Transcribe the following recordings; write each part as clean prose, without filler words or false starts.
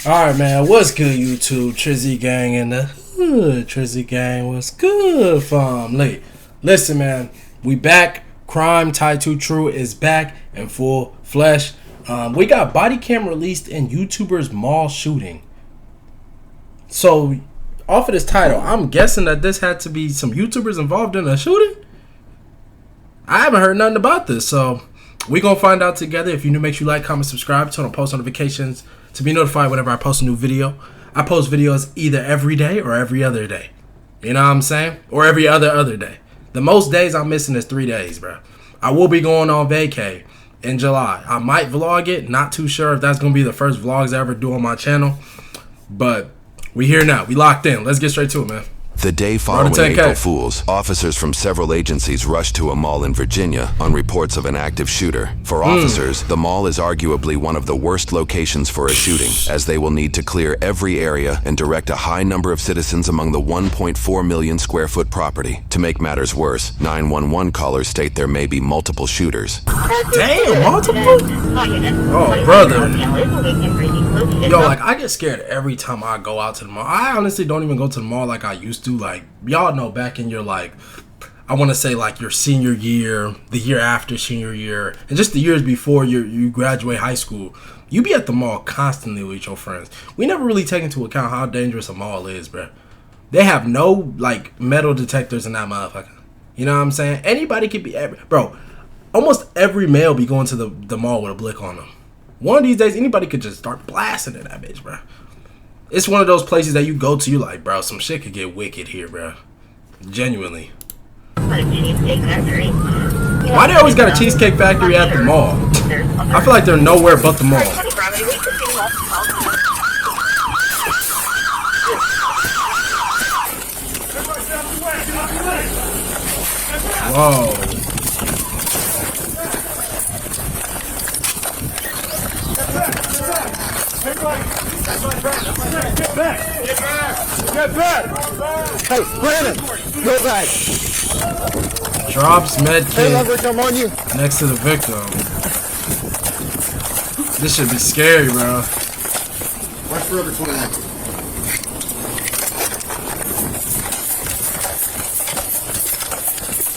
Alright, man, what's good, YouTube? Trizzy Gang in the hood. Trizzy Gang, what's good, family? Listen, man, we back. Crime Ty2True is back in full flesh. We got Bodycam Released in YouTuber's mall shooting. So, off of this title, I'm guessing that this had to be some YouTubers involved in a shooting? I haven't heard nothing about this, so we gonna find out together. If you're new, make sure you like, comment, subscribe, turn on post notifications to be notified whenever I post a new video. I post videos either every day or every other day. You know what I'm saying? Or every other day. The most days I'm missing is 3 days, bro. I will be going on vacay in July. I might vlog it. Not too sure if that's going to be the first vlogs I ever do on my channel. But we here now. We locked in. Let's get straight to it, man. The day following April Fools, officers from several agencies rushed to a mall in Virginia on reports of an active shooter. For officers, the mall is arguably one of the worst locations for a shooting, as they will need to clear every area and direct a high number of citizens among the 1.4 million square foot property. To make matters worse, 911 callers state there may be multiple shooters. Damn, multiple? Oh, brother. Yo, like, I get scared every time I go out to the mall. I honestly don't even go to the mall like I used to. Like, y'all know back in your, like, I want to say, like, your senior year, the year after senior year, and just the years before you graduate high school, you be at the mall constantly with your friends. We never really take into account how dangerous a mall is, bro. They have no, like, metal detectors in that motherfucker. You know what I'm saying? Anybody could be, bro, almost every male be going to the mall with a blick on them. One of these days, anybody could just start blasting in that bitch, bro. It's one of those places that you go to, you like, bro, some shit could get wicked here, bro. Genuinely. Why they always got a cheesecake factory at the mall? I feel like they're nowhere but the mall. Whoa. Get back! Get back! Hey, Brandon! Go back! Drops med kit I'm on you. next to the victim. This should be scary, bro. Watch Forever 21.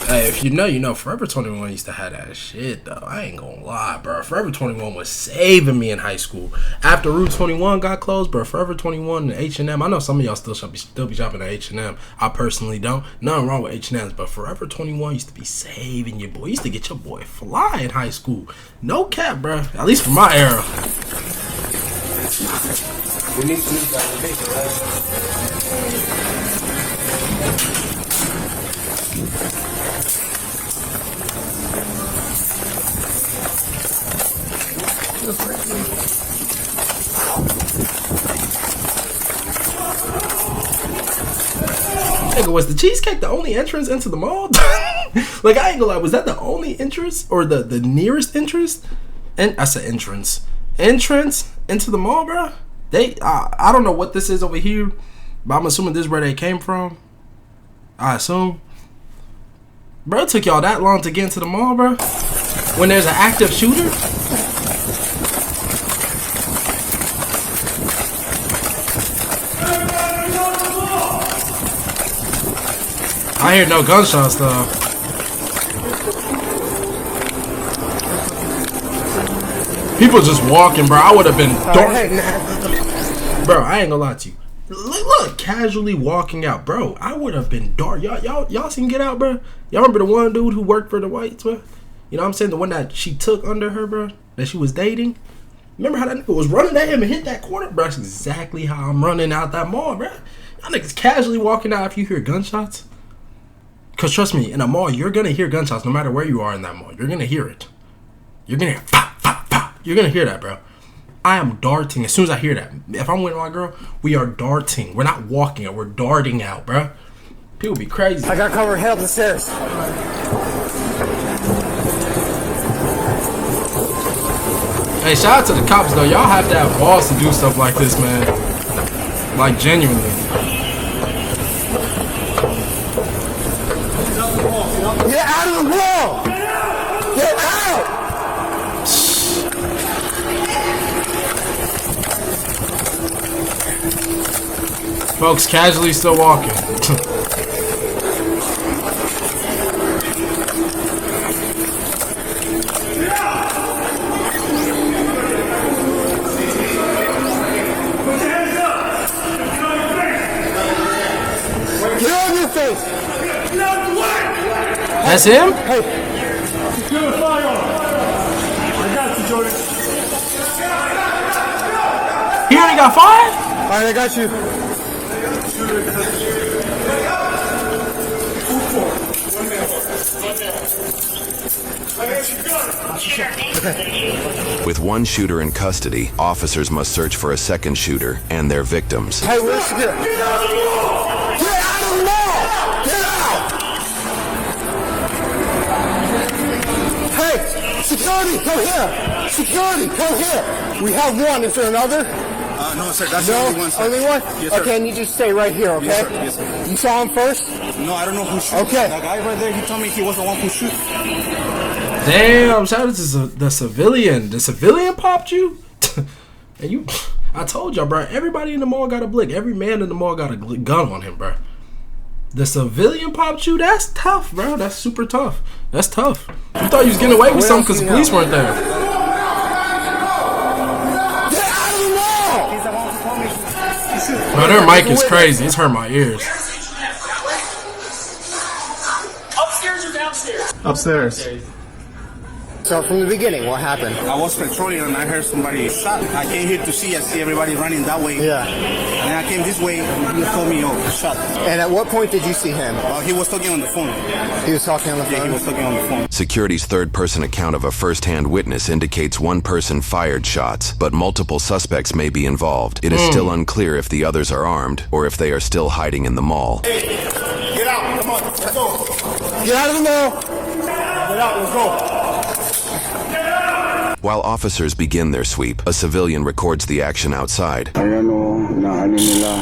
Hey, if you know, you know. Forever 21 used to have that shit, though. I ain't gonna lie, bro. Forever 21 was saving me in high school. After Route 21 got closed, bro, Forever 21 and H&M. I know some of y'all still be shopping at H&M. I personally don't. Nothing wrong with H&M's, but Forever 21 used to be saving your boy. Used to get your boy fly in high school. No cap, bro. At least for my era. We need to use that location, right? Nigga, was the cheesecake the only entrance into the mall? Like, I ain't gonna lie, was that the only entrance or the nearest entrance? And I said entrance into the mall, bro. I don't know what this is over here, but I'm assuming this is where they came from. I assume. Bro, it took y'all that long to get into the mall, bro? When there's an active shooter? I hear no gunshots, though. People just walking, bro. I would have been bro, I ain't gonna lie to you. Look, casually walking out, bro. I would have been dark. Y'all seen Get Out, bro? Y'all remember the one dude who worked for the whites, bro? You know what I'm saying? The one that she took under her, bro, that she was dating. Remember how that nigga was running at him and hit that corner? Bro, that's exactly how I'm running out that mall, bro. Y'all niggas casually walking out if you hear gunshots. Because trust me, in a mall, you're going to hear gunshots no matter where you are in that mall. You're going to hear it. You're going to hear pop, pop, pop. You're going to hear that, bro. I am darting as soon as I hear that. If I'm with my girl, we are darting. We're not walking out. We're darting out, bro. People be crazy. I got cover. Head up the stairs. Hey, shout out to the cops, though. Y'all have to have balls to do stuff like this, man. Like, genuinely. Get out of the wall! Get out! Folks casually still walking. That's him? Hey. Secure the firearm. I got you, Jordan. He already got fired? Alright, I got you. With one shooter in custody, officers must search for a second shooter and their victims. Hey, where's secure? Get out of the mall! Get out of the mall! Get out! Hey, security, come here! Security, come here! We have one. Is there another? No, sir. That's the only one, sir. Only one? Yes, sir. Okay, and you just stay right here, okay? Yes, sir. Yes, sir. You saw him first? No, I don't know who shot. Okay. That guy right there, he told me he was the one who shoot. Damn, shout out to the civilian. The civilian popped you? And you, I told y'all, bro, everybody in the mall got a blick. Every man in the mall got a gun on him, bro. The civilian popped you? That's tough, bro. That's super tough. That's tough. You thought you was getting away with something because the police weren't there. Bro, their mic is crazy. It's hurt my ears. Upstairs or downstairs? Upstairs. So from the beginning, what happened? I was patrolling and I heard somebody shot. I came here to see. I see everybody running that way. Yeah. And then I came this way. You told me, oh, shot. And at what point did you see him? He was talking on the phone. He was talking on the phone? Yeah, he was talking on the phone. Security's third-person account of a first-hand witness indicates one person fired shots, but multiple suspects may be involved. It is still unclear if the others are armed or if they are still hiding in the mall. Hey, get out. Come on. Let's go. Get out of the mall! Get out, let's go. While officers begin their sweep, a civilian records the action outside. Ayan o, naano nila,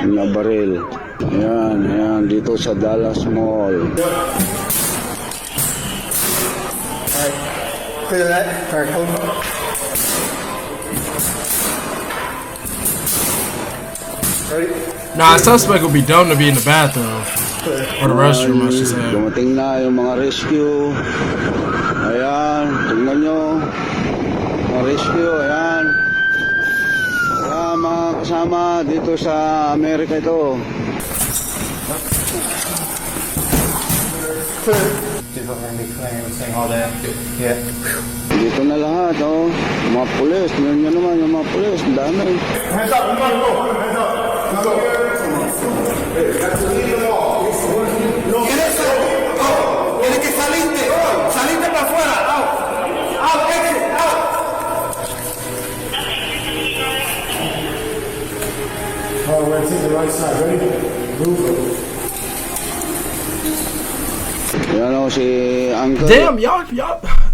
na baril. Ayan, ayan, dito sa Dallas Mall. Alright, clear that. Alright, hold on. Ready? Nah, a suspect would be dumb to be in the bathroom. Or the restroom, I should say. Dumating na yung mga rescue. Ayan, tingnan nyo. Mga rescue, ayan. Mga kasama dito sa Amerika ito. Dito na lahat, oh. Yung mga pulis, tingnan nyo naman yung mga pulis. Ang dami. Hands up, hands up, hands up. Let's go. Tiene que salirte. Salirte para afuera. Out. Out, exit, out. Oh, we're to the right side. Ready? Move. Ayan o, si Uncle. Damn, y'all,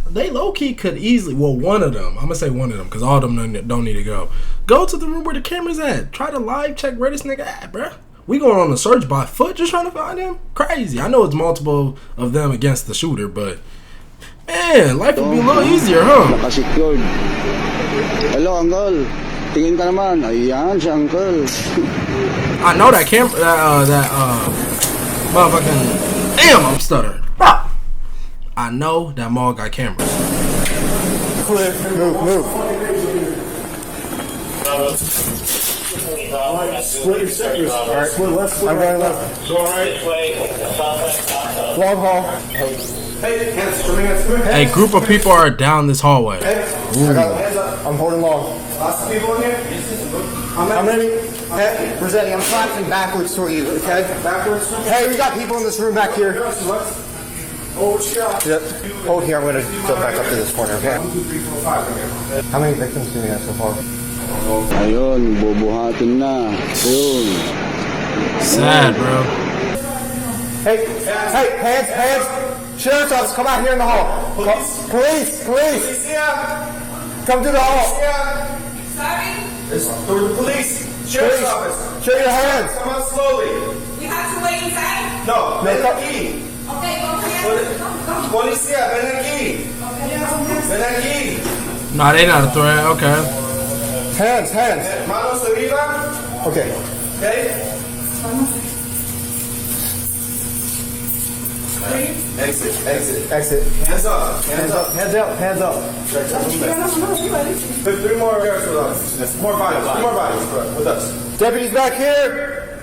they low-key could easily, well, one of them, I'm gonna say one of them, because all of them don't need to go. Go to the room where the camera's at. Try to live check where this nigga at, bruh. We going on a search by foot just trying to find him? Crazy. I know it's multiple of them against the shooter, but, man, life would be a little easier, huh? Naka-secured. Hello, Uncle. Tingin ka naman. Ayan, si Uncle. I know that motherfucking, damn, I'm stuttering. I know that mall got cameras. Clear. Move. Split your sectors. All right. Split left. I'm going left. Go right. Long hall. Hey, hands. A group of people are down this hallway. I got hands up. I'm holding long. Lots of people in here. How many? Hey, Rossetti, I'm collapsing backwards toward you, okay? Backwards? Hey, we got people in this room back here. Oh, shit. Yep. Hold here, I'm going to go back up to this corner, okay? 1, 2, 3, 4, 5. How many victims do we have so far? Ayun, bubuhatin na. Ayun. Sad, bro. Hey, hands. Sheriff's office, come out here in the hall. Police. Come to the hall. Sorry? It's the police. Sheriff's office. Show your hands. Come out slowly. We have to wait inside? No, Okay, go ahead. Policía, ven aquí. Ven aquí. Nah, they not a threat. Okay. Hands. Manos arriba. Okay. Okay? Exit. Hands up. Hands up. Put 3 more guards with us. More bodies with us. Deputies back here.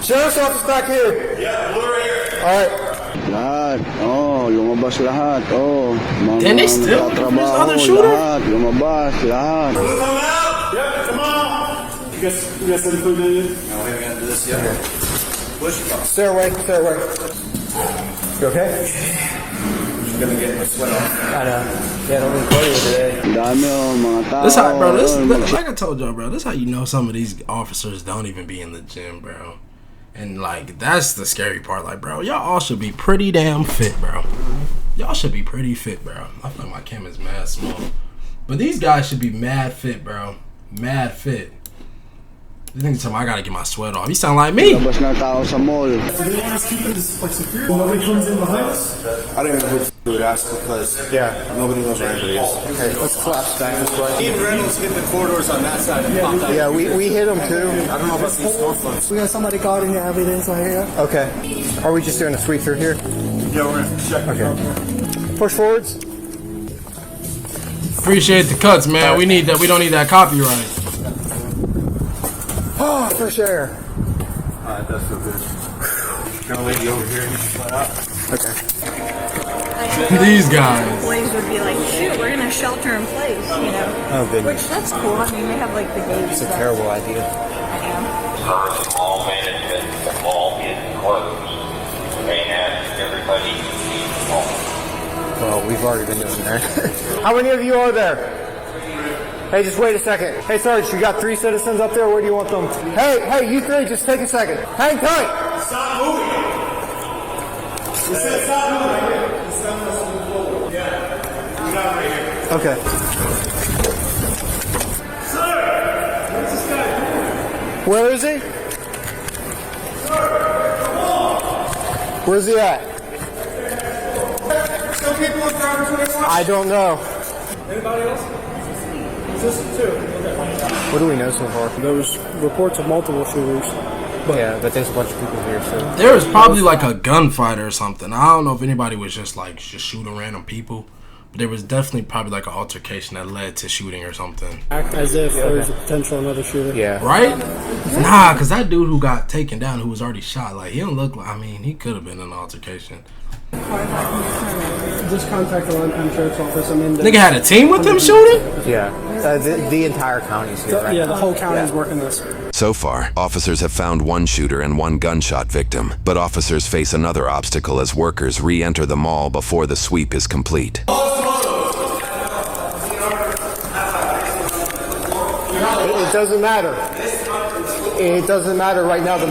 Sheriff's office back here. Yeah, we're right here. All right. Lahat. Oh, lumabas lahat. Oh, mga Then they still looking for this other shooter? lahat. Lumabas lahat. Come out. Yeah, come on. You guys didn't put it in? No, we haven't got to do this yet. Push it up. Stairway. You okay? I'm gonna get my sweat off. I know. Yeah, don't record you today. Dami oh, mga tao. This how, bro. This like I told y'all, bro. This how you know some of these officers don't even be in the gym, bro. And like that's the scary part. Like, bro, y'all all should be pretty damn fit, bro. Y'all should be pretty fit, bro. I feel like my camera's mad small, but these guys should be mad fit, bro. Mad fit. This nigga tell me I gotta get my sweat off. He sound like me. Lumabas na tao sa mall. Do they want us keeping this like secure? Nobody comes in behind us? I don't even know who would ask because nobody knows where anybody is. Okay, let's collapse back this way. Steve Reynolds hit the corridors on that side. Yeah, we hit them too. I don't know about these storefronts. We got somebody guarding the evidence right here. Okay. Are we just doing a sweep through here? Yeah, we're gonna check. Okay. Push forwards. Appreciate the cuts, man. We need that. We don't need that copyright. Oh, fresh air. Alright, that's so good. Gonna lady over here and flat out. Okay. These guys. Employees would be like, shoot, we're gonna shelter in place, you know. Oh, goodness. Which that's cool. I mean, they have like the gates. It's a terrible idea. All management, the mall is closed. They ask everybody to leave the mall. Well, we've already been doing that. How many of you are there? Hey, just wait a second. Hey, Sarge, you got 3 citizens up there. Where do you want them? Hey, you 3, just take a second. Hang tight. Stop moving! You said stop moving. Stop moving forward. Yeah. You got it right here. Okay. Sir! What's this guy doing? Where is he? Sir! Come on! Where's he at? Still people in Forever 21? I don't know. Anybody else? Just 2. What do we know so far? There was reports of multiple shooters. Yeah, but there's a bunch of people here, so. There was probably like a gunfight or something. I don't know if anybody was just shooting random people. But there was definitely probably like an altercation that led to shooting or something. Act as if there was a potential another shooter. Yeah. Right? Nah, because that dude who got taken down, who was already shot, like, he don't look like, I mean, he could have been in an altercation. Just contact the Lime Sheriff's Office. I'm in the Nigga had a team with him shooting? Yeah. The entire county's here, right? Yeah, the whole county's working this. So far, officers have found 1 shooter and 1 gunshot victim, but officers face another obstacle as workers re-enter the mall before the sweep is complete. It doesn't matter. It doesn't matter right now. The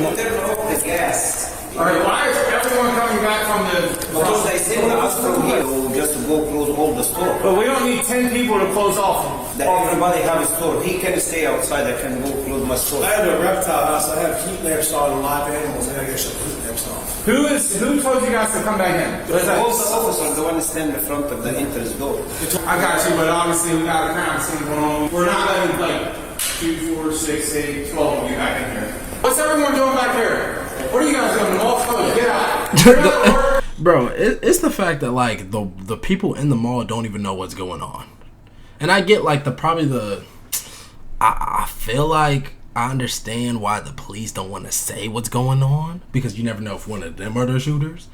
gas. All right, why is everyone coming back from the... Because they send us from here just to go close all the store. But we don't need 10 people to close off. Everybody have a store. He can stay outside. I can go close my store. I have a reptile house. I have heat lamps on live animals. I gotta get some heat lamps on. Who told you guys to come back in? All the officers, the one stand in front of the entrance door. I got you, but obviously we got a crime scene going on. We're not letting like 2, 4, 6, 8, 12 of you back in here. What's everyone doing back here? What are you guys doing? The mall's closed. Get out. Bro, it's the fact that like the people in the mall don't even know what's going on. And I get like I feel like I understand why the police don't want to say what's going on, because you never know if one of them are the shooters.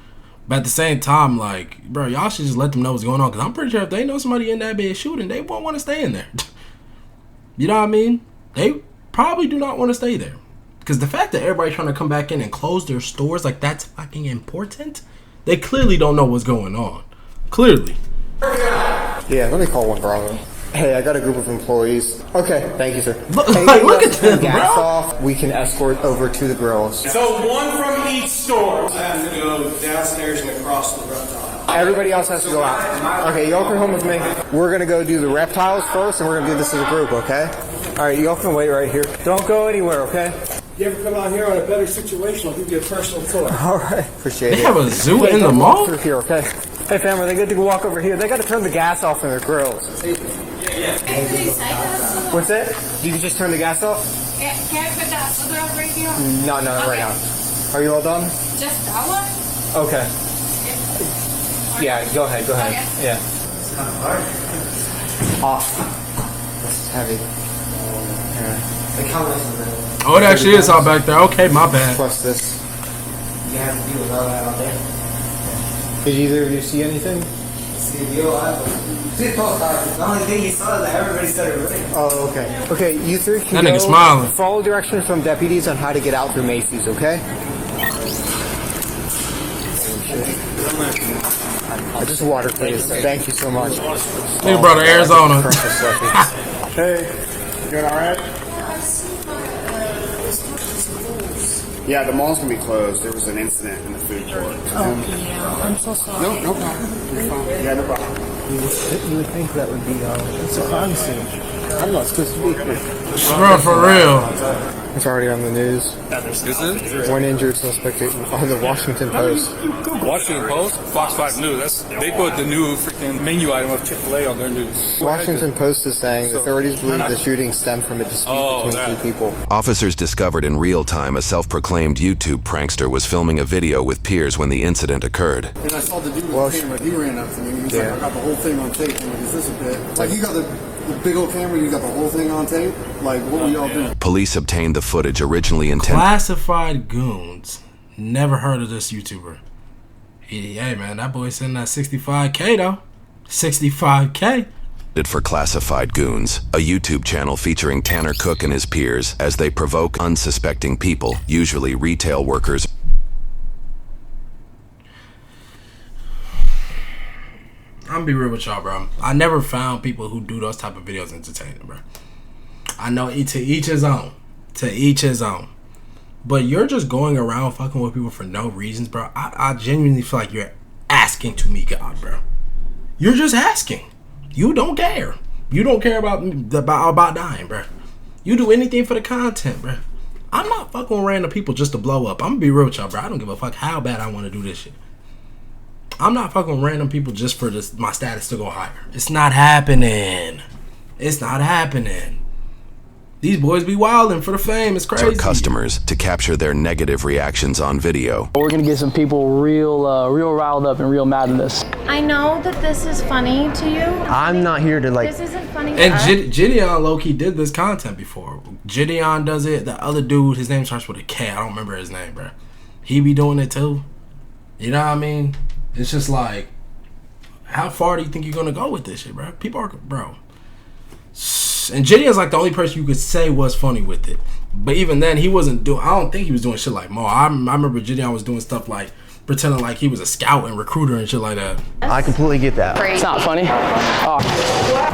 But at the same time, like, bro, y'all should just let them know what's going on, because I'm pretty sure if they know somebody in that bed shooting, they won't want to stay in there. You know what I mean? They probably do not want to stay there. Because the fact that everybody's trying to come back in and close their stores, like, that's fucking important. They clearly don't know what's going on. Clearly. Yeah, let me call one Bravo. Hey, I got a group of employees. Okay, thank you, sir. Look, hey, like, look at them, gas bro. off. We can escort over to the grills. So 1 from each store. I have to go downstairs and across the reptile. Everybody else has to go out. Okay, y'all come home with me. We're gonna go do the reptiles first, and we're gonna do this as a group, okay? All right, y'all can wait right here. Don't go anywhere, okay? You ever come out here on a better situation, I'll give you a personal tour. All right, appreciate it. They have a zoo Hey, in the don't mall? walk through here, okay? Hey, fam, are they good to go walk over here? They got to turn the gas off in their grills. What's that? Did you just turn the gas off? Can I put that other up right here? No, not right now. Are you all done? Just that one? Okay. Yeah, go ahead. Okay. Yeah. It's kind of hard. Off. This is heavy. Yeah. Like how much is it? Oh, it actually is all back there. Okay, my bad. Plus this. You have to deal with all that out there. Did either of you see anything? See the deal, see the only thing you saw is that everybody started running. Oh, okay. Okay, you three can That nigga smiling. follow directions from deputies on how to get out through Macy's, okay? Just water, please. Thank you so much. Nigga brought to Arizona. Hey, you doing alright? Yeah, the mall's gonna be closed. There was an incident in the food court. Oh, yeah. I'm so sorry. No problem. You're fine. Yeah, no problem. You would think that would be it's a crime scene. I'm not supposed to be here. Bro, for real. It's already on the news. One injured suspect on the Washington Post. Washington Post, Fox 5 News. They put the new freaking menu item of Chick-fil-A on their news. Washington Post is saying the authorities believe the shooting stemmed from a dispute between two people. Officers discovered in real time a self-proclaimed YouTube prankster was filming a video with peers when the incident occurred. And I saw the dude with the camera. He ran up to me. He was like, I got the whole thing on tape. I'm like, is this a bit? Like, you got the big old camera, you got the whole thing on tape? Like, what were y'all doing? Police obtained the footage originally intended. Classified Goons. Never heard of this YouTuber. Hey, man, that boy's sending that 65K, though. 65K. For Classified Goons, a YouTube channel featuring Tanner Cook and his peers as they provoke unsuspecting people, usually retail workers. I'm gonna be real with y'all, bro. I never found people who do those type of videos entertaining, bro. I know to each his own. To each his own. But you're just going around fucking with people for no reasons, bro. I genuinely feel like you're asking to meet God, bro. You're just asking. You don't care. You don't care about dying, bro. You do anything for the content, bro. I'm not fucking with random people just to blow up. I'm gonna be real with y'all, bro. I don't give a fuck how bad I want to do this shit. I'm not fucking with random people just for my status to go higher. It's not happening. It's not happening. These boys be wilding for the fame. It's crazy. Customers to capture their negative reactions on video. We're gonna get some people real riled up and real mad at us. I know that this is funny to you. I'm not here to like. This isn't funny. And Gideon low-key did this content before. Gideon does it. The other dude, his name starts with a K. I don't remember his name, bro. He be doing it too. You know what I mean? It's just like, how far do you think you're gonna go with this shit, bro? People are, bro. And Gideon's like the only person you could say was funny with it. But even then, he wasn't doing, I don't think he was doing shit like Mo. I remember Gideon was doing stuff like pretending like he was a scout and recruiter and shit like that. I completely get that. It's not funny.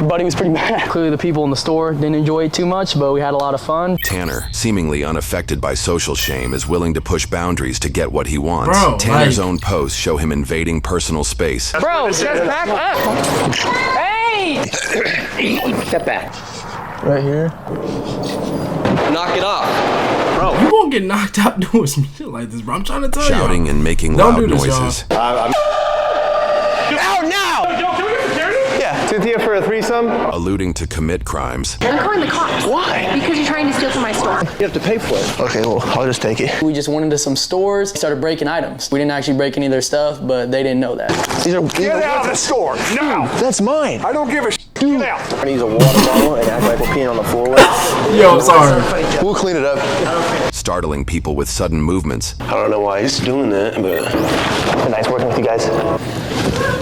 Buddy was pretty mad. Clearly the people in the store didn't enjoy it too much, but we had a lot of fun. Tanner, seemingly unaffected by social shame, is willing to push boundaries to get what he wants. Bro, Tanner's own posts show him invading personal space. Bro, step back up. Hey! Step back. Right here. Knock it off. Bro, you won't get knocked out doing some shit like this, bro. I'm trying to tell you. Shouting and making Don't loud do this, noises. Out now! Yeah. Cynthia for a threesome? Alluding to commit crimes. I'm calling the cops. Why? Because you're trying to steal from my store. You have to pay for it. Okay, well, I'll just take it. We just went into some stores, started breaking items. We didn't actually break any of their stuff, but they didn't know that. Get out of the store! No! That's mine! I don't give a shit. Get out! I use a water bottle and act like we're peeing on the floor. Yo, sorry. We'll clean it up. Startling people with sudden movements. I don't know why he's doing that, but it's nice working with you guys.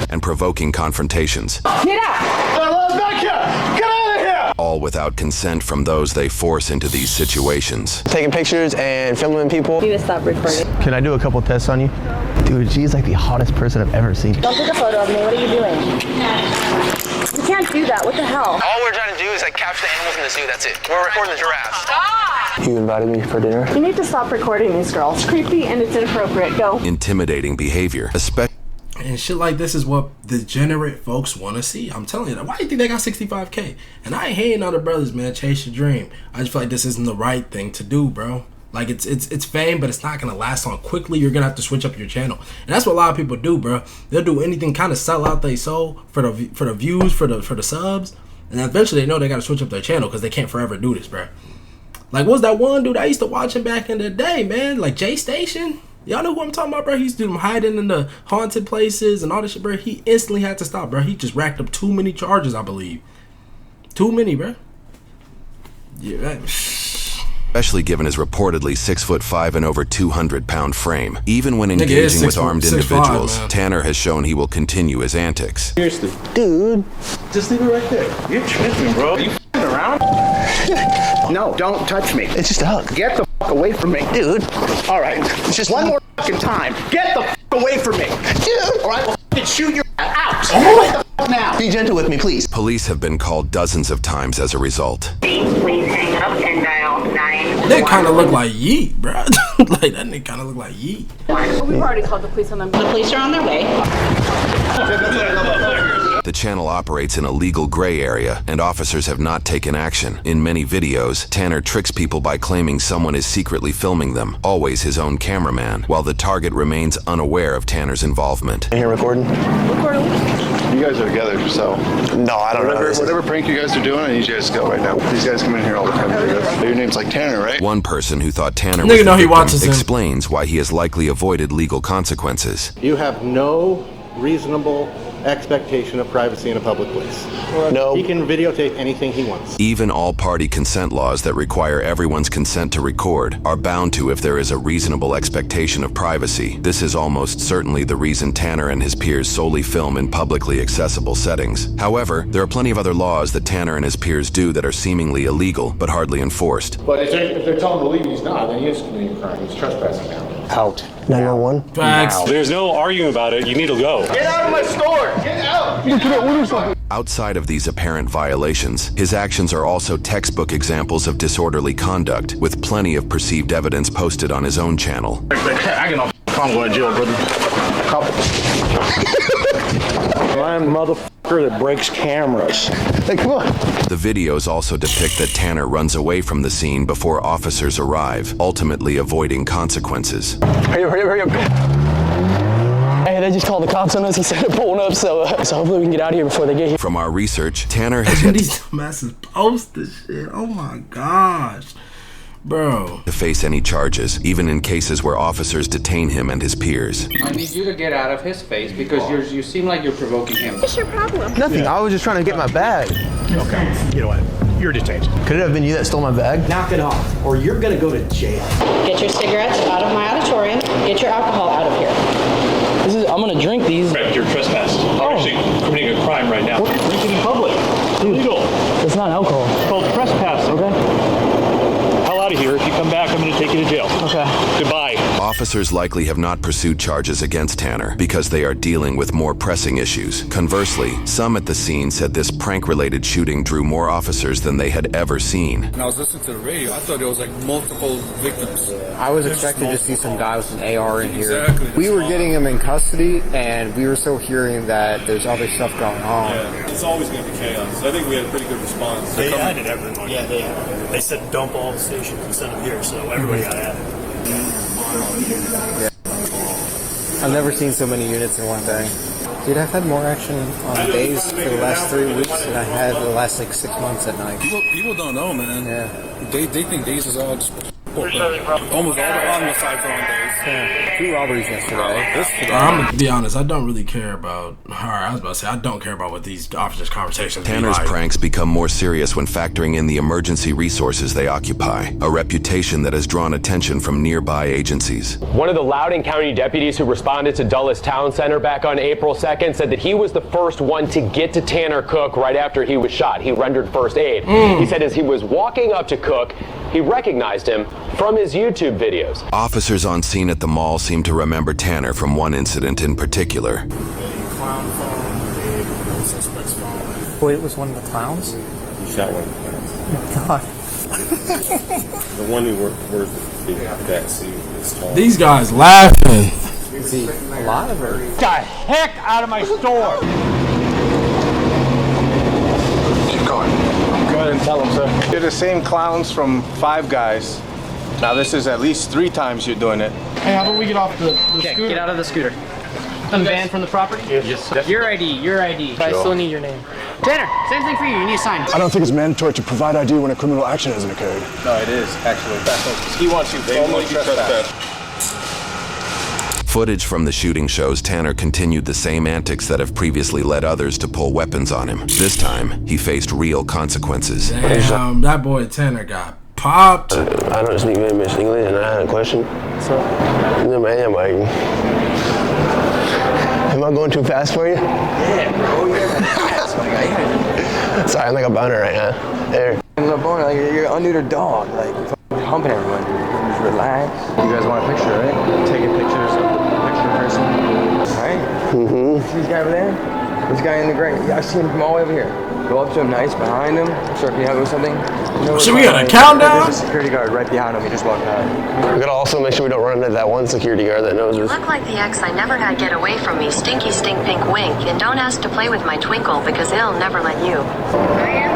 And provoking confrontations. Get out! Back here! Get out of here! All without consent from those they force into these situations. Taking pictures and filming people. You need to stop recording. Can I do a couple tests on you? Dude, she's like the hottest person I've ever seen. Don't take a photo of me. What are you doing? You can't do that. What the hell? All we're trying to do is like capture the animals in the zoo, that's it. We're recording the giraffes. You invited me for dinner? You need to stop recording these girls. It's creepy and it's inappropriate. Go. Intimidating behavior, especially. And shit like this is what degenerate folks want to see. I'm telling you that. Why do you think they got 65K? And I ain't hating other brothers, man. Chase your dream. I just feel like this isn't the right thing to do, bro. Like it's fame, but it's not gonna last on quickly. You're gonna have to switch up your channel, and that's what a lot of people do, bro. They'll do anything, kind of sell out their soul for the views, for the subs, and eventually they know they gotta switch up their channel because they can't forever do this, bro. Like, what was that one dude I used to watch him back in the day, man? Like J Station. Y'all know who I'm talking about, bro? He used to do them hiding in the haunted places and all this shit, bro. He instantly had to stop, bro. He just racked up too many charges, I believe. Too many, bro. Yeah, man. Especially given his reportedly 6'5" and over 200-pound frame. Even when engaging with armed individuals, Tanner has shown he will continue his antics. Seriously, dude, just leave it right there. You're tripping, bro. Are you f***ing around? No, don't touch me. It's just a hug. Get the f*** away from me, dude. All right, it's just one more fucking time. Get the f*** away from me, dude. All right, we'll f***ing shoot your out. Right the f*** now. Be gentle with me, please. Police have been called dozens of times as a result. Please hang up and dial 9. That kind of look like Yeet, bro. Like, that nigga kind of look like Yeet. We've already called the police on them. The police are on their way. The channel operates in a legal gray area, and officers have not taken action. In many videos, Tanner tricks people by claiming someone is secretly filming them, always his own cameraman, while the target remains unaware of Tanner's involvement. You here recording? Recording. You guys are together, so. No, I don't know. Whatever prank you guys are doing, I need you guys to go right now. These guys come in here all the time. Your name's like Tanner, right? One person who thought Tanner was the victim explains why he has likely avoided legal consequences. You have no reasonable expectation of privacy in a public place. No. He can videotape anything he wants. Even all-party consent laws that require everyone's consent to record are bound to if there is a reasonable expectation of privacy. This is almost certainly the reason Tanner and his peers solely film in publicly accessible settings. However, there are plenty of other laws that Tanner and his peers do that are seemingly illegal, but hardly enforced. But if they're telling him to leave, he's not, then he is committing a crime. He's trespassing now. Out. 911. Facts. There's no arguing about it. You need to go. Get out of my store! Get out! Outside of these apparent violations, his actions are also textbook examples of disorderly conduct, with plenty of perceived evidence posted on his own channel. I get no I'm going to jail, brother. I'm a motherfucker that breaks cameras. Hey, come on. The videos also depict that Tanner runs away from the scene before officers arrive, ultimately avoiding consequences. Hurry up. Hey, they just called the cops on us. He said they're pulling up, so hopefully we can get out of here before they get here. From our research, Tanner has yet These dumbasses post this shit. Oh my gosh. Bro. to face any charges, even in cases where officers detain him and his peers. I need you to get out of his face because you seem like you're provoking him. What's your problem? Nothing. I was just trying to get my bag. Okay. You know what? You're detained. Could it have been you that stole my bag? Knock it off, or you're gonna go to jail. Get your cigarettes out of my auditorium. Get your alcohol out of here. I'm gonna drink these. Right, you're trespassing. You're actually committing a crime right now. Drinking in public. Illegal. It's not alcohol. It's called trespassing. Okay. Hell out of here. If you come back, I'm gonna take you to jail. Okay. Goodbye. Officers likely have not pursued charges against Tanner because they are dealing with more pressing issues. Conversely, some at the scene said this prank-related shooting drew more officers than they had ever seen. When I was listening to the radio, I thought there was like multiple victims. I was expecting to see some guy with an AR in here. Exactly. We were getting him in custody, and we were still hearing that there's other stuff going on. Yeah, it's always going to be chaos. I think we had a pretty good response. They added everyone. Yeah, they said dump all the stations and send them here, so everybody got added. Yeah. I've never seen so many units in one day. Dude, I've had more action on days for the last 3 weeks than I had the last like 6 months at night. People don't know, man. Yeah. They think days is all just almost all the homicides are on days. Yeah. 2 robberies yesterday. I'm gonna be honest, I don't really care about. I was about to say, I don't care about what these officers' conversations be Tanner's like. pranks become more serious when factoring in the emergency resources they occupy, a reputation that has drawn attention from nearby agencies. One of the Loudoun County deputies who responded to Dulles Town Center back on April 2nd said that he was the first one to get to Tanner Cook right after he was shot. He rendered first aid. He said as he was walking up to Cook, he recognized him from his YouTube videos. Officers on scene at the mall seem to remember Tanner from one incident in particular. Wait, it was one of the clowns? You shot one of the clowns. Oh my God. The one who wears the bat suit is tall. These guys laughing. Is he alive or? Get the heck out of my store! Keep going. Go ahead and tell them, sir. You're the same clowns from Five Guys. Now this is at least 3 times you're doing it. Hey, how about we get off the scooter? Get out of the scooter. I'm banned from the property? Yes, sir. Your ID. I still need your name. Tanner, same thing for you. You need a sign. I don't think it's mandatory to provide ID when a criminal action hasn't occurred. No, it is, actually. He wants you formally trespassed. Footage from the shooting shows Tanner continued the same antics that have previously led others to pull weapons on him. This time, he faced real consequences. Damn, that boy Tanner got popped. I don't speak very much English, and I had a question. So, am I going too fast for you? Yeah, bro, you're fast, my guy. Sorry, I'm like a boner right now. There. I'm a boner, like you're an under dog, like humping everyone, dude. Just relax. You guys want a picture, right? Taking pictures of the picture person. Alright? See this guy over there? This guy in the gray. Yeah, I see him from all the way over here. Go up to him nice behind him. Start behind him with something. Should we get a countdown? There's a security guard right behind him. He just walked out. We gotta also make sure we don't run into that one security guard that knows us. Look like the ex I never had get away from me. Stinky stink pink wink. And don't ask to play with my twinkle because he'll never let you. I am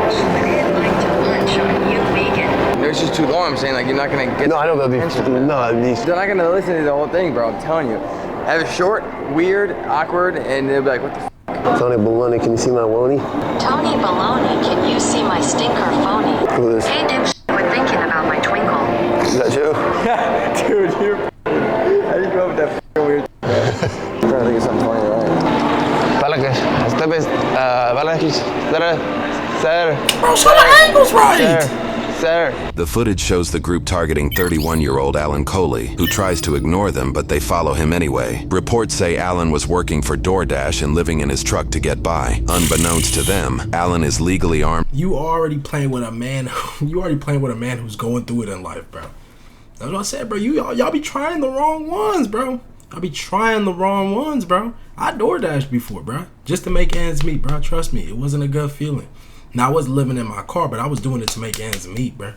lunch. I'd like to lunch on you vegan. It's just too long. I'm saying like you're not gonna get. No, I know that'd be. No, it'd be. They're not gonna listen to the whole thing, bro. I'm telling you. Have it short, weird, awkward, and they'll be like, what the f? Tony Baloney, can you see my wony? Tony Baloney, can you see my stinker phony? Who is? Hey dipshit, quit thinking about my twinkle. Is that you? Dude, you're. How do you go with that f***ing weird? I'm trying to think of something funny, right? Bro, show the angles right! Sir. The footage shows the group targeting 31-year-old Alan Coley, who tries to ignore them, but they follow him anyway. Reports say Alan was working for DoorDash and living in his truck to get by. Unbeknownst to them, Alan is legally armed. You already playing with a man. You already playing with a man who's going through it in life, bro. That's what I said, bro. Y'all be trying the wrong ones, bro. Y'all be trying the wrong ones, bro. I DoorDashed before, bro, just to make ends meet, bro. Trust me, it wasn't a good feeling. Now, I wasn't living in my car, but I was doing it to make ends meet, bro.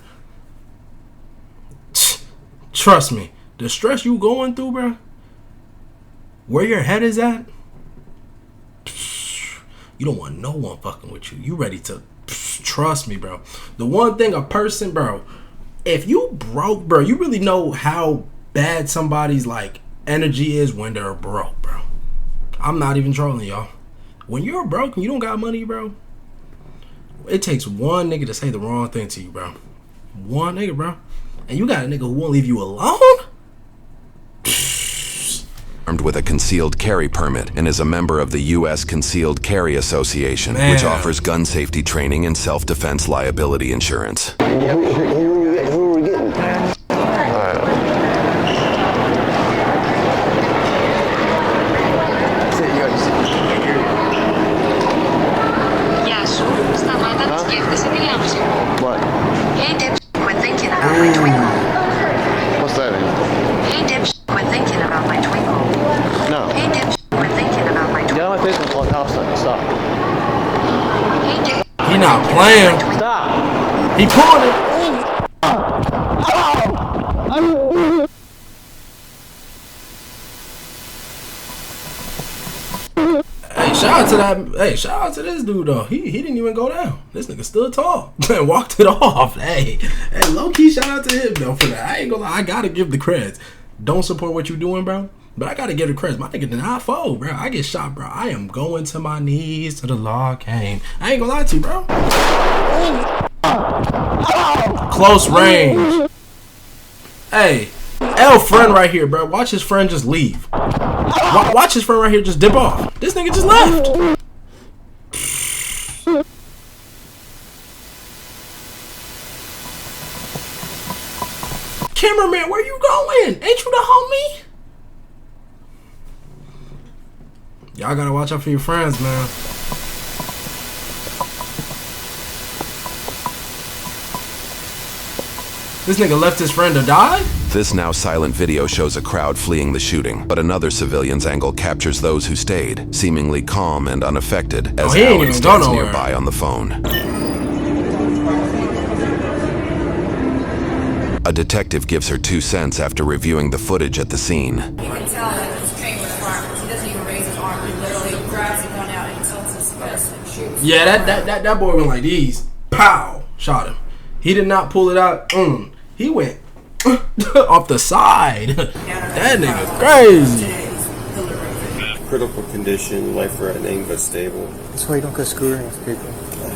Trust me, the stress you going through, bro, where your head is at, you don't want no one fucking with you. You ready to, trust me, bro. The one thing a person, bro, if you broke, bro, you really know how bad somebody's, like, energy is when they're broke, bro. I'm not even trolling, y'all. When you're broke and you don't got money, bro, it takes one nigga to say the wrong thing to you, bro. One nigga, bro. And you got a nigga who won't leave you alone? Armed with a concealed carry permit and is a member of the U.S. Concealed Carry Association, which offers gun safety training and self-defense liability insurance. Who are we getting? What? Hey dipshit, quit thinking about my twinkle. What's that? Hey dipshit, quit thinking about my twinkle. No. Hey dipshit, quit thinking about my twinkle. Get on my Facebook clubhouse, stop. Hey dipshit. He not playing. Stop. He pulling it. Shout out to that. Hey, shout out to this dude though. He didn't even go down. This nigga stood tall and walked it off. Hey, low key shout out to him though for that. I ain't gonna lie. I gotta give the creds. Don't support what you doing, bro, but I gotta give the creds. My nigga did not fold, bro. I get shot, bro. I am going to my knees till the law came. I ain't gonna lie to you, bro. Close range. Hey, L friend right here, bro. Watch his friend just leave. Watch his friend right here just dip off. This nigga just left. Cameraman, where you going? Ain't you the homie? Y'all gotta watch out for your friends, man. This nigga left his friend to die? This now silent video shows a crowd fleeing the shooting, but another civilian's angle captures those who stayed, seemingly calm and unaffected, as Alan stands nearby on the phone. A detective gives her 2 cents after reviewing the footage at the scene. You can tell that his train was farmed. He doesn't even raise his arm. He literally grabs the gun out and tilts his fist and shoots. Yeah, that boy went like these. Pow! Shot him. He did not pull it out. He went off the side. That nigga crazy. critical condition, life-threatening, but stable. That's why you don't go screwing with people.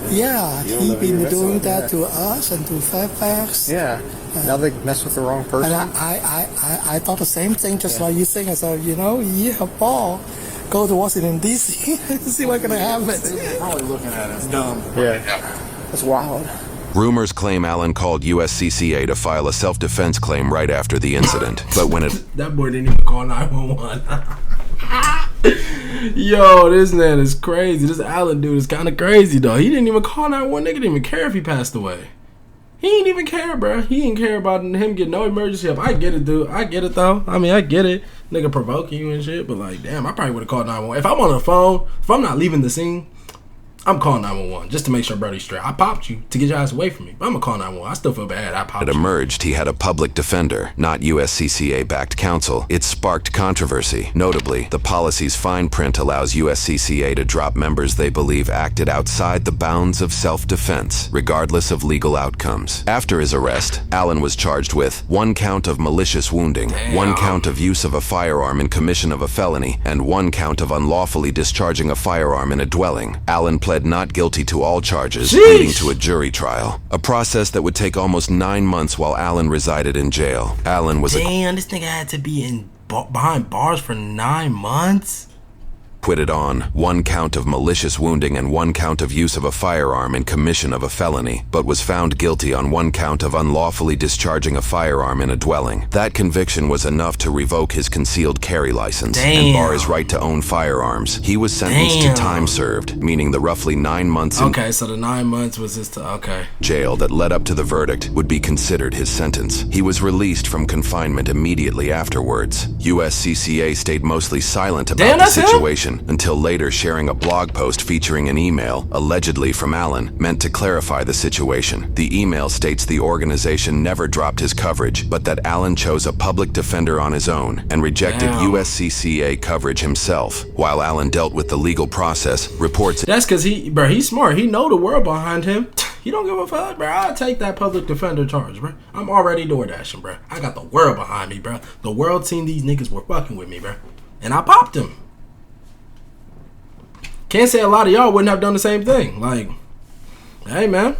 Yeah, You don't he know who you're been messing doing with. that to us and to Fairfax. Yeah. Now they mess with the wrong person. And I thought the same thing, just like you saying. I said, you know, yeah, Paul, go to Washington D.C. see what's gonna happen. Probably looking at us dumb. Yeah. That's wild. Rumors claim Allen called USCCA to file a self-defense claim right after the incident, but when it That boy didn't even call 911. Yo, this man is crazy. This Allen dude is kind of crazy, though. He didn't even call 911. Nigga didn't even care if he passed away. He ain't even care, bro. He didn't care about him getting no emergency help. I get it, dude. I get it, though. I mean, I get it. Nigga provoking you and shit. But, like, damn, I probably would have called 911. If I'm on the phone, if I'm not leaving the scene, I'm calling 911 just to make sure Brody's straight. I popped you to get your ass away from me. But I'm going to call 911. I still feel bad. I popped you. emerged he had a public defender, not USCCA-backed counsel, it sparked controversy. Notably, the policy's fine print allows USCCA to drop members they believe acted outside the bounds of self-defense, regardless of legal outcomes. After his arrest, Allen was charged with 1 count of malicious wounding, 1 count of use of a firearm in commission of a felony, and 1 count of unlawfully discharging a firearm in a dwelling. Allen pled not guilty to all charges, leading to a jury trial, a process that would take almost 9 months while Allen resided in jail. Allen was Damn, this nigga had to be behind bars for 9 months? acquitted on 1 count of malicious wounding and 1 count of use of a firearm in commission of a felony, but was found guilty on 1 count of unlawfully discharging a firearm in a dwelling. That conviction was enough to revoke his concealed carry license and bar his right to own firearms. He was sentenced to time served, meaning the roughly 9 months in Okay, so the 9 months was just okay. jail that led up to the verdict would be considered his sentence. He was released from confinement immediately afterwards. USCCA stayed mostly silent about the situation until later sharing a blog post featuring an email, allegedly from Allen, meant to clarify the situation. The email states the organization never dropped his coverage, but that Allen chose a public defender on his own and rejected USCCA coverage himself. While Allen dealt with the legal process, reports... That's because he's smart. He know the world behind him. He don't give a fuck, bro. I'll take that public defender charge, bro. I'm already door dashing, bro. I got the world behind me, bro. The world seen these niggas were fucking with me, bro. And I popped him. Can't say a lot of y'all wouldn't have done the same thing. Like, hey, man.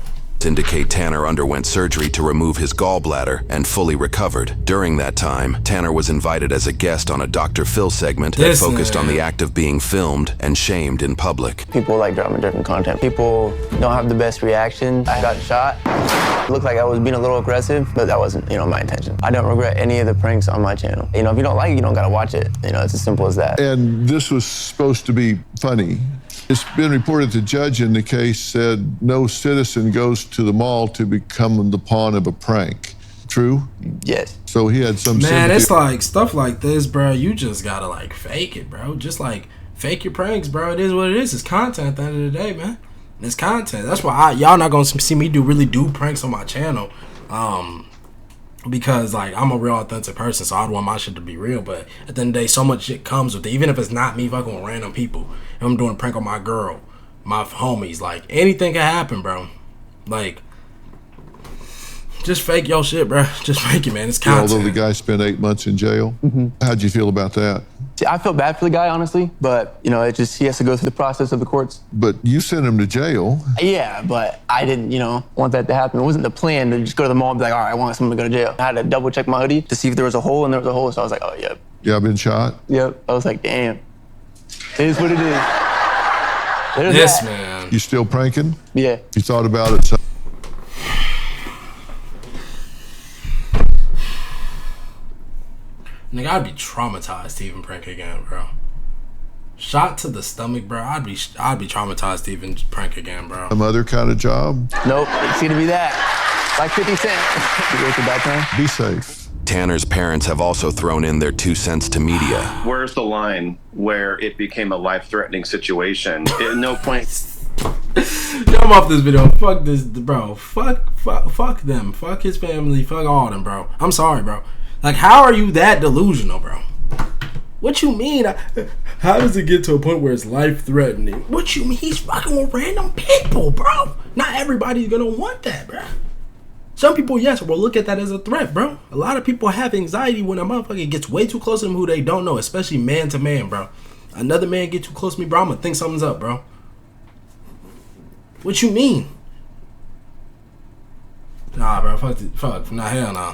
indicate Tanner underwent surgery to remove his gallbladder and fully recovered. During that time, Tanner was invited as a guest on a Dr. Phil segment that focused on the act of being filmed and shamed in public. People like drama-driven content. People don't have the best reaction. I got shot. It looked like I was being a little aggressive, but that wasn't, my intention. I don't regret any of the pranks on my channel. If you don't like it, you don't gotta watch it. It's as simple as that. And this was supposed to be funny. It's been reported the judge in the case said no citizen goes to the mall to become the pawn of a prank. True? Yes. So he had some Man, sympathy. it's like stuff like this, bro. You just gotta like fake it, bro. Just like fake your pranks, bro. It is what it is. It's content at the end of the day, man. It's content. That's why y'all not gonna see me really do pranks on my channel. Because like I'm a real authentic person, so I don't want my shit to be real. But at the end of the day, so much shit comes with it. Even if it's not me fucking with random people. If I'm doing a prank on my girl, my homies, like anything can happen, bro. Like just fake your shit, bro. Just fake it, man. It's content. Although the guy spent 8 months in jail, how'd you feel about that? See, I felt bad for the guy, honestly, but he has to go through the process of the courts. But you sent him to jail. Yeah, but I didn't, want that to happen. It wasn't the plan to just go to the mall and be like, all right, I want someone to go to jail. I had to double check my hoodie to see if there was a hole, and there was a hole, so I was like, oh, yep. Yeah, I've been shot. Yep. I was like, damn. It is what it is. There's this that. man. You still pranking? Yeah. You thought about it? Nigga, I'd be traumatized to even prank again, bro. Shot to the stomach, bro. I'd be traumatized to even prank again, bro. Some other kind of job? Nope, it's gonna be that. Like 50 Cent. You go to that time? Be safe. Tanner's parents have also thrown in their 2 cents to media. Where's the line where it became a life-threatening situation? At no point. I'm off this video. Fuck this, bro. Fuck them. Fuck his family. Fuck all them, bro. I'm sorry, bro. Like, how are you that delusional, bro? What you mean? How does it get to a point where it's life-threatening? What you mean? He's fucking with random people, bro. Not everybody's gonna want that, bro. Some people, yes, will look at that as a threat, bro. A lot of people have anxiety when a motherfucker gets way too close to them who they don't know, especially man to man, bro. Another man get too close to me, bro, I'm gonna think something's up, bro. What you mean? Nah, bro, fuck, nah, hell nah.